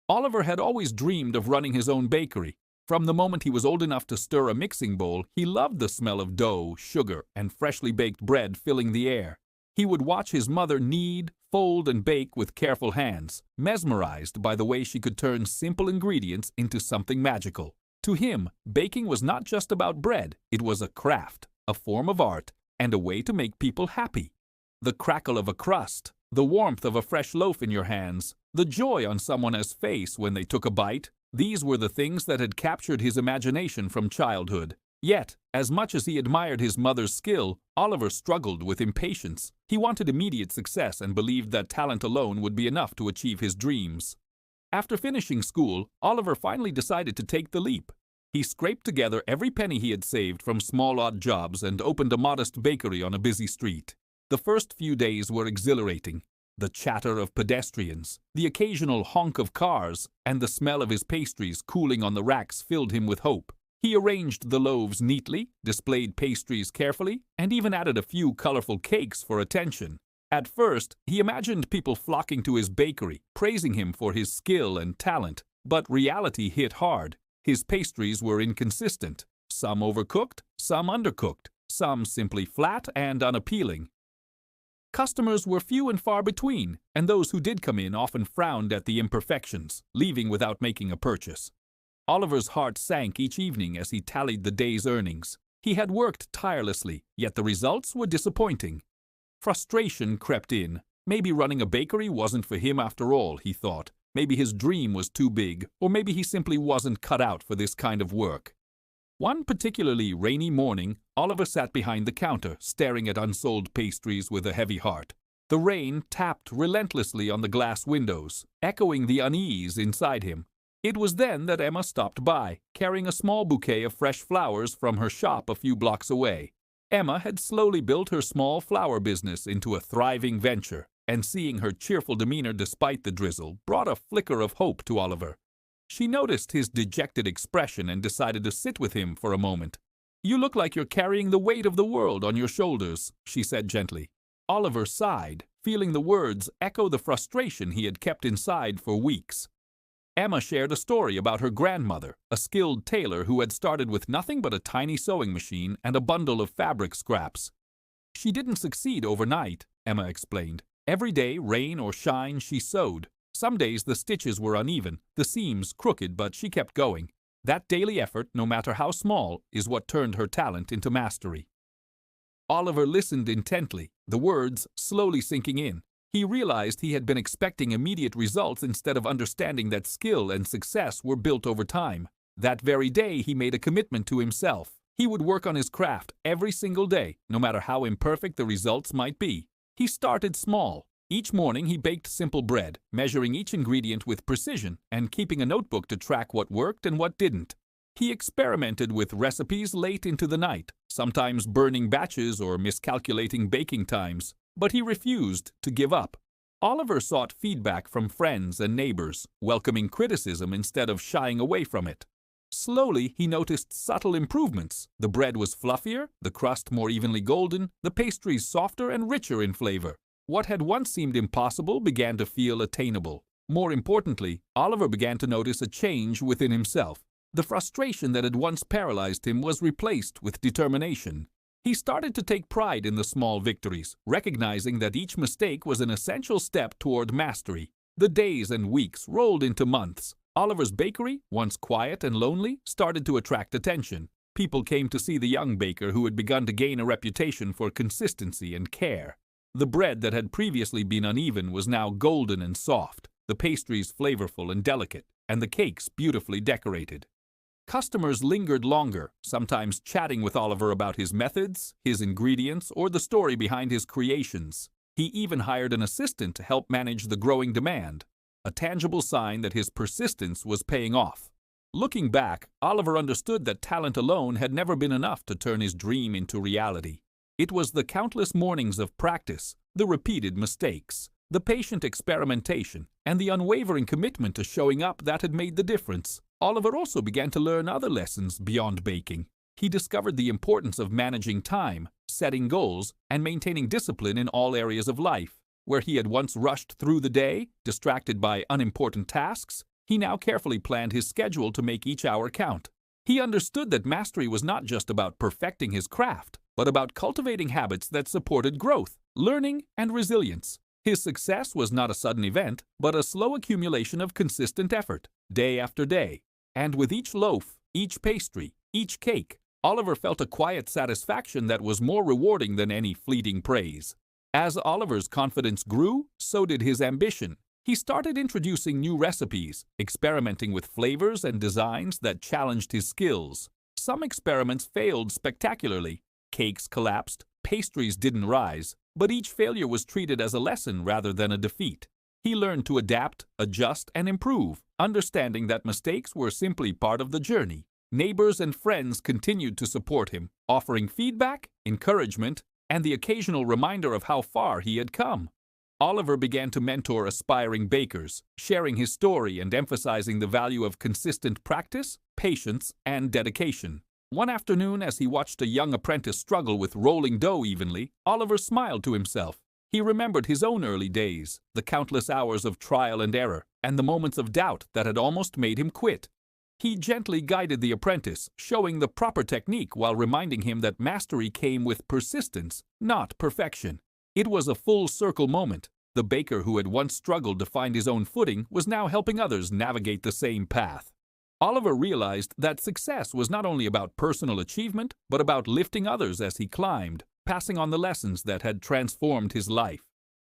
Oliver had always dreamed of running his own bakery. From the moment he was old enough to stir a mixing bowl, he loved the smell of dough, sugar, and freshly baked bread filling the air. He would watch his mother knead, fold, and bake with careful hands, mesmerized by the way she could turn simple ingredients into something magical. To him, baking was not just about bread, it was a craft, a form of art, and a way to make people happy. The crackle of a crust, the warmth of a fresh loaf in your hands, the joy on someone's face when they took a bite, these were the things that had captured his imagination from childhood. Yet, as much as he admired his mother's skill, Oliver struggled with impatience. He wanted immediate success and believed that talent alone would be enough to achieve his dreams. After finishing school, Oliver finally decided to take the leap. He scraped together every penny he had saved from small odd jobs and opened a modest bakery on a busy street. The first few days were exhilarating. The chatter of pedestrians, the occasional honk of cars, and the smell of his pastries cooling on the racks filled him with hope. He arranged the loaves neatly, displayed pastries carefully, and even added a few colorful cakes for attention. At first, he imagined people flocking to his bakery, praising him for his skill and talent. But reality hit hard. His pastries were inconsistent. Some overcooked, some undercooked, some simply flat and unappealing. Customers were few and far between, and those who did come in often frowned at the imperfections, leaving without making a purchase. Oliver's heart sank each evening as he tallied the day's earnings. He had worked tirelessly, yet the results were disappointing. Frustration crept in. Maybe running a bakery wasn't for him after all, he thought. Maybe his dream was too big, or maybe he simply wasn't cut out for this kind of work. One particularly rainy morning, Oliver sat behind the counter, staring at unsold pastries with a heavy heart. The rain tapped relentlessly on the glass windows, echoing the unease inside him. It was then that Emma stopped by, carrying a small bouquet of fresh flowers from her shop a few blocks away. Emma had slowly built her small flower business into a thriving venture, and seeing her cheerful demeanor despite the drizzle brought a flicker of hope to Oliver. She noticed his dejected expression and decided to sit with him for a moment. "You look like you're carrying the weight of the world on your shoulders," she said gently. Oliver sighed, feeling the words echo the frustration he had kept inside for weeks. Emma shared a story about her grandmother, a skilled tailor who had started with nothing but a tiny sewing machine and a bundle of fabric scraps. "She didn't succeed overnight," Emma explained. "Every day, rain or shine, she sewed. Some days the stitches were uneven, the seams crooked, but she kept going. That daily effort, no matter how small, is what turned her talent into mastery." Oliver listened intently, the words slowly sinking in. He realized he had been expecting immediate results instead of understanding that skill and success were built over time. That very day, he made a commitment to himself. He would work on his craft every single day, no matter how imperfect the results might be. He started small. Each morning he baked simple bread, measuring each ingredient with precision and keeping a notebook to track what worked and what didn't. He experimented with recipes late into the night, sometimes burning batches or miscalculating baking times, but he refused to give up. Oliver sought feedback from friends and neighbors, welcoming criticism instead of shying away from it. Slowly, he noticed subtle improvements. The bread was fluffier, the crust more evenly golden, the pastries softer and richer in flavor. What had once seemed impossible began to feel attainable. More importantly, Oliver began to notice a change within himself. The frustration that had once paralyzed him was replaced with determination. He started to take pride in the small victories, recognizing that each mistake was an essential step toward mastery. The days and weeks rolled into months. Oliver's bakery, once quiet and lonely, started to attract attention. People came to see the young baker who had begun to gain a reputation for consistency and care. The bread that had previously been uneven was now golden and soft, the pastries flavorful and delicate, and the cakes beautifully decorated. Customers lingered longer, sometimes chatting with Oliver about his methods, his ingredients, or the story behind his creations. He even hired an assistant to help manage the growing demand, a tangible sign that his persistence was paying off. Looking back, Oliver understood that talent alone had never been enough to turn his dream into reality. It was the countless mornings of practice, the repeated mistakes, the patient experimentation, and the unwavering commitment to showing up that had made the difference. Oliver also began to learn other lessons beyond baking. He discovered the importance of managing time, setting goals, and maintaining discipline in all areas of life. Where he had once rushed through the day, distracted by unimportant tasks, He now carefully planned his schedule to make each hour count. He understood that mastery was not just about perfecting his craft, but about cultivating habits that supported growth, learning, and resilience. His success was not a sudden event, but a slow accumulation of consistent effort, day after day. And with each loaf, each pastry, each cake, Oliver felt a quiet satisfaction that was more rewarding than any fleeting praise. As Oliver's confidence grew, so did his ambition. He started introducing new recipes, experimenting with flavors and designs that challenged his skills. Some experiments failed spectacularly. Cakes collapsed, pastries didn't rise, but each failure was treated as a lesson rather than a defeat. He learned to adapt, adjust, and improve, understanding that mistakes were simply part of the journey. Neighbors and friends continued to support him, offering feedback, encouragement, and the occasional reminder of how far he had come. Oliver began to mentor aspiring bakers, sharing his story and emphasizing the value of consistent practice, patience, and dedication. One afternoon, as he watched a young apprentice struggle with rolling dough evenly, Oliver smiled to himself. He remembered his own early days, the countless hours of trial and error, and the moments of doubt that had almost made him quit. He gently guided the apprentice, showing the proper technique while reminding him that mastery came with persistence, not perfection. It was a full-circle moment. The baker who had once struggled to find his own footing was now helping others navigate the same path. Oliver realized that success was not only about personal achievement, but about lifting others as he climbed, passing on the lessons that had transformed his life.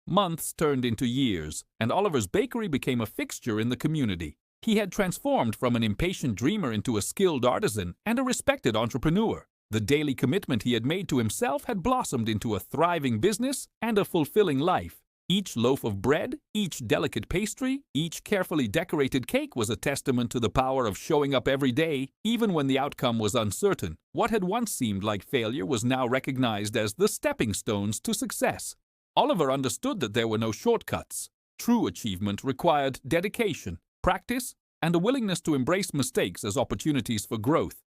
Months turned into years, and Oliver's bakery became a fixture in the community. He had transformed from an impatient dreamer into a skilled artisan and a respected entrepreneur. The daily commitment he had made to himself had blossomed into a thriving business and a fulfilling life. Each loaf of bread, each delicate pastry, each carefully decorated cake was a testament to the power of showing up every day, even when the outcome was uncertain. What had once seemed like failure was now recognized as the stepping stones to success. Oliver understood that there were no shortcuts. True achievement required dedication, practice, and a willingness to embrace mistakes as opportunities for growth.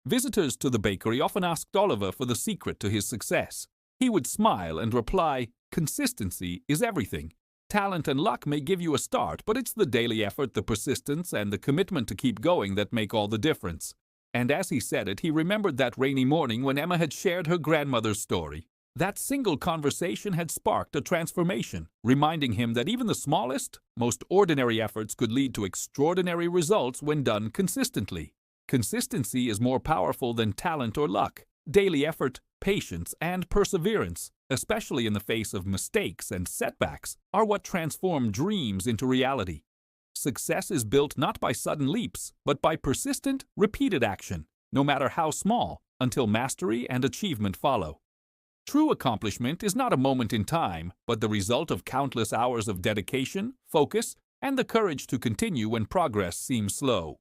Visitors to the bakery often asked Oliver for the secret to his success. He would smile and reply, "Consistency is everything. Talent and luck may give you a start, but it's the daily effort, the persistence, and the commitment to keep going that make all the difference." And as he said it, he remembered that rainy morning when Emma had shared her grandmother's story. That single conversation had sparked a transformation, reminding him that even the smallest, most ordinary efforts could lead to extraordinary results when done consistently. Consistency is more powerful than talent or luck. Daily effort, patience, and perseverance, especially in the face of mistakes and setbacks, are what transform dreams into reality. Success is built not by sudden leaps, but by persistent, repeated action, no matter how small, until mastery and achievement follow. True accomplishment is not a moment in time, but the result of countless hours of dedication, focus, and the courage to continue when progress seems slow.